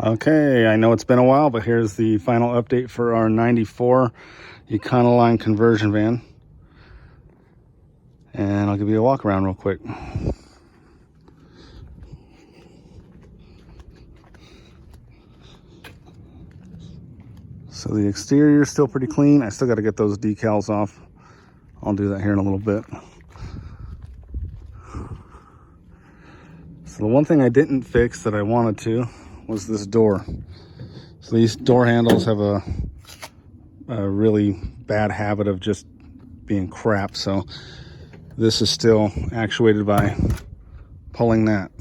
Okay, I know it's been a while, but here's the final update for our 94 Econoline conversion van. And I'll give you a walk around real quick. So the exterior is still pretty clean. I still got to get those decals off. I'll do that here in a little bit. So the one thing I didn't fix that I wanted to was this door. So these door handles have a really bad habit of just being crap. So this is still actuated by pulling that.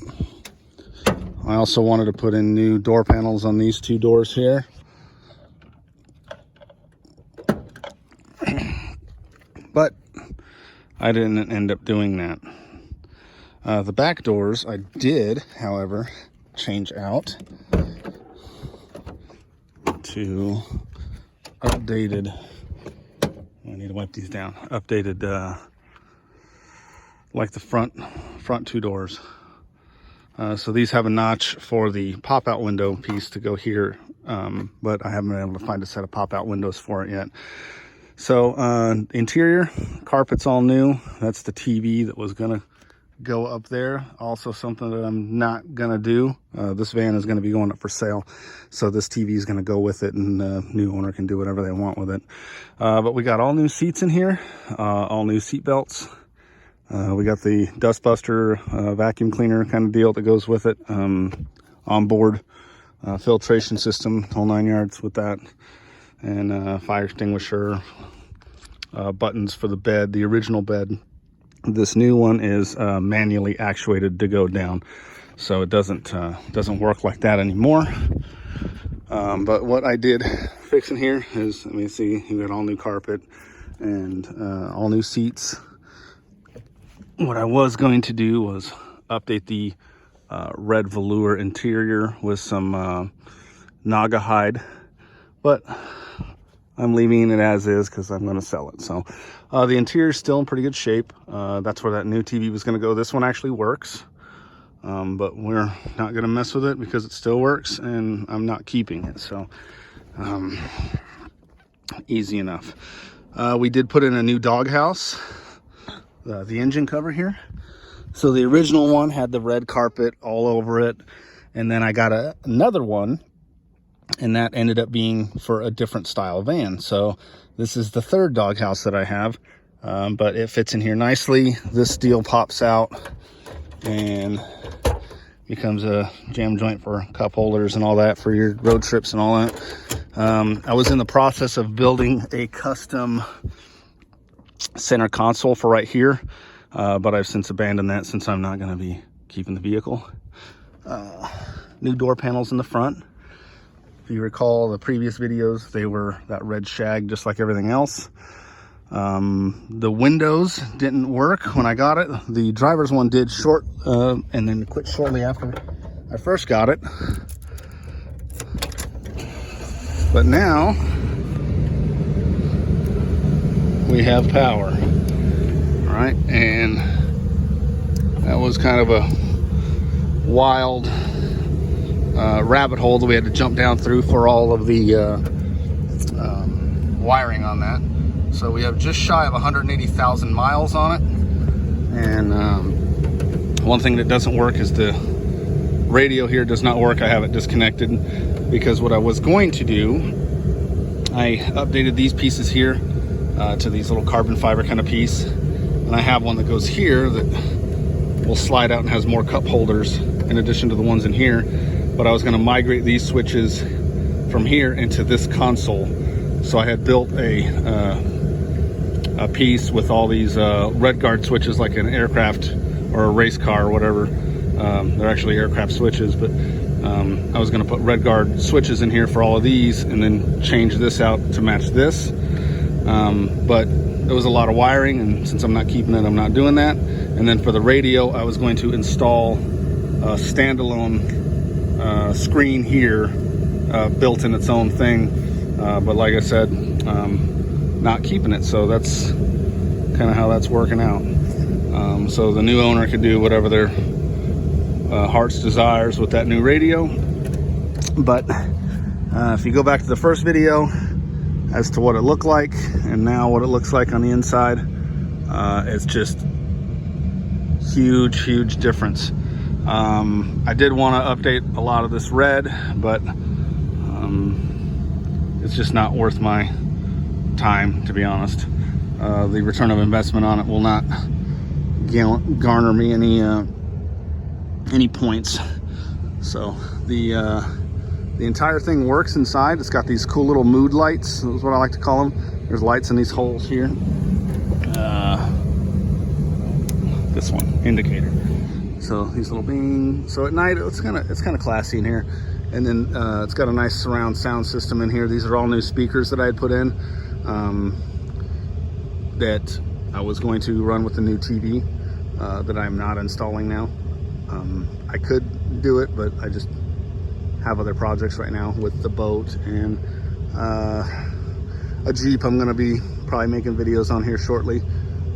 I also wanted to put in new door panels on these two doors here. But I didn't end up doing that. The back doors I did, however, change out to updated. I need to wipe these down. Updated, like the front two doors. So these have a notch for the pop-out window piece to go here, but I haven't been able to find a set of pop-out windows for it yet. So interior, carpet's all new. That's the TV that was gonna go up there. Also something that I'm not gonna do. This van is gonna be going up for sale, so this TV is gonna go with it, and the new owner can do whatever they want with it. But we got all new seats in here, all new seat belts. We got the dustbuster vacuum cleaner kind of deal that goes with it, onboard filtration system, whole 9 yards with that, and fire extinguisher, buttons for the bed, the original bed. This new one is manually actuated to go down, so it doesn't work like that anymore. But what I did fix in here is, let me see, you got all new carpet and all new seats. What I was going to do was update the red velour interior with some Naga hide, but I'm leaving it as is because I'm going to sell it. So the interior is still in pretty good shape. That's where that new TV was going to go. This one actually works, but we're not going to mess with it because it still works, and I'm not keeping it. So easy enough. We did put in a new doghouse. The engine cover here. So the original one had the red carpet all over it, and then I got another one, and that ended up being for a different style van. So this is the third doghouse that I have, but it fits in here nicely. This steel pops out and becomes a jam joint for cup holders and all that for your road trips and all that. I was in the process of building a custom center console for right here, but I've since abandoned that since I'm not going to be keeping the vehicle. New door panels in the front. If you recall the previous videos, they were that red shag just like everything else. The windows didn't work when I got it. The driver's one did and then quit shortly after I first got it. But now we have power. All right, and that was kind of a wild rabbit hole that we had to jump down through for all of the wiring on that. So we have just shy of 180,000 miles on it, and one thing that doesn't work is the radio here does not work. I have it disconnected because what I was going to do, I updated these pieces here to these little carbon fiber kind of piece, and I have one that goes here that will slide out and has more cup holders in addition to the ones in here. But I was going to migrate these switches from here into this console. So I had built a piece with all these red guard switches, like an aircraft or a race car or whatever. They're actually aircraft switches, but I was going to put red guard switches in here for all of these and then change this out to match this. But there was a lot of wiring, and since I'm not keeping it, I'm not doing that. And then for the radio, I was going to install a standalone screen here, built in its own thing. But like I said, not keeping it. So that's kind of how that's working out. So the new owner could do whatever their heart's desires with that new radio. But if you go back to the first video as to what it looked like and now what it looks like on the inside, it's just huge difference. I did want to update a lot of this red, but it's just not worth my time, to be honest. The return of investment on it will not garner me any points. So the entire thing works inside. It's got these cool little mood lights, is what I like to call them. There's lights in these holes here. This one, indicator. So these little bing. So at night it's kind of classy in here. And then it's got a nice surround sound system in here. These are all new speakers that I had put in that I was going to run with the new TV that I'm not installing now. I could do it, but I just have other projects right now with the boat and a Jeep. I'm going to be probably making videos on here shortly.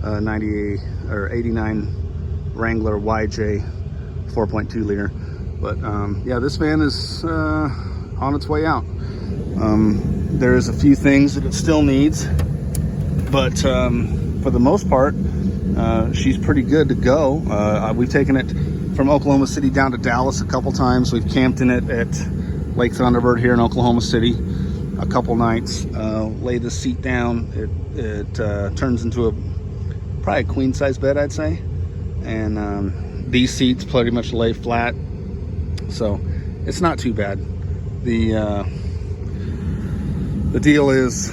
98 or 89 Wrangler YJ 4.2 liter. But yeah, this van is on its way out. There's a few things that it still needs, but for the most part, she's pretty good to go. We've taken it from Oklahoma City down to Dallas a couple times. We've camped in it at Lake Thunderbird here in Oklahoma City a couple nights. Lay the seat down. It turns into probably a queen size bed, I'd say. And these seats pretty much lay flat. So it's not too bad. The deal is,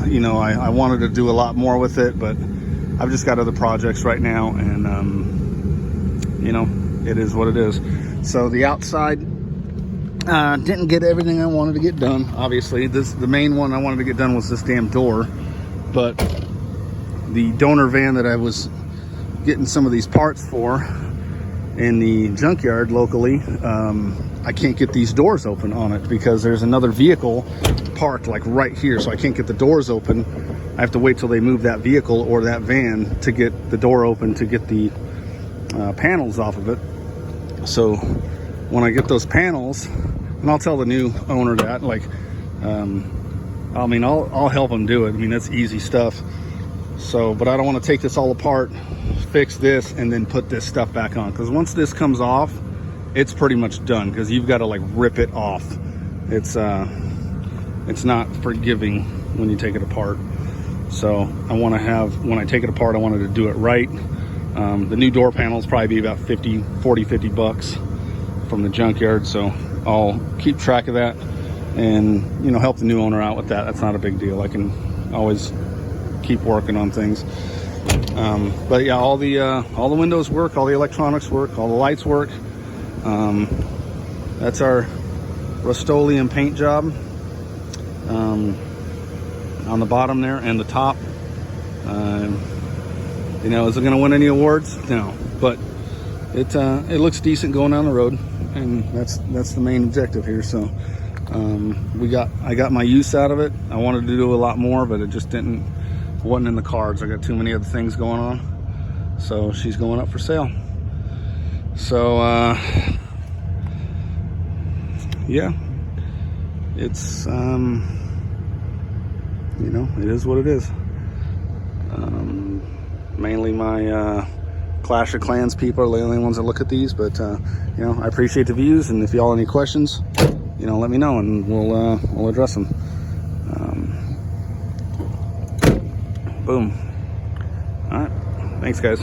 you know, I wanted to do a lot more with it, but I've just got other projects right now, and you know, it is what it is. So the outside, didn't get everything I wanted to get done. Obviously, the main one I wanted to get done was this damn door, but the donor van that I was getting some of these parts for in the junkyard locally, I can't get these doors open on it because there's another vehicle parked like right here, so I can't get the doors open. I have to wait till they move that vehicle or that van to get the door open to get the panels off of it. So when I get those panels, and I'll tell the new owner that, like, I mean, I'll help him do it. I mean, that's easy stuff. So, but I don't want to take this all apart, fix this, and then put this stuff back on, because once this comes off, it's pretty much done, because you've got to like rip it off. It's not forgiving when you take it apart. So I want to have, when I take it apart, I wanted to do it right. The new door panels probably be about 50 bucks from the junkyard, so I'll keep track of that and, you know, help the new owner out with that. That's not a big deal. I can always keep working on things. But yeah, all the windows work, all the electronics work, all the lights work. That's our Rust-Oleum paint job on the bottom there and the top. You know, is it going to win any awards? No, but it looks decent going down the road, and that's the main objective here. So I got my use out of it. I wanted to do a lot more, but it just wasn't in the cards. I got too many other things going on. So she's going up for sale. So yeah, it's you know, it is what it is. Mainly my Clash of Clans people are the only ones that look at these, but you know, I appreciate the views, and if y'all have any questions, you know, let me know and we'll address them. Boom. All right, thanks guys.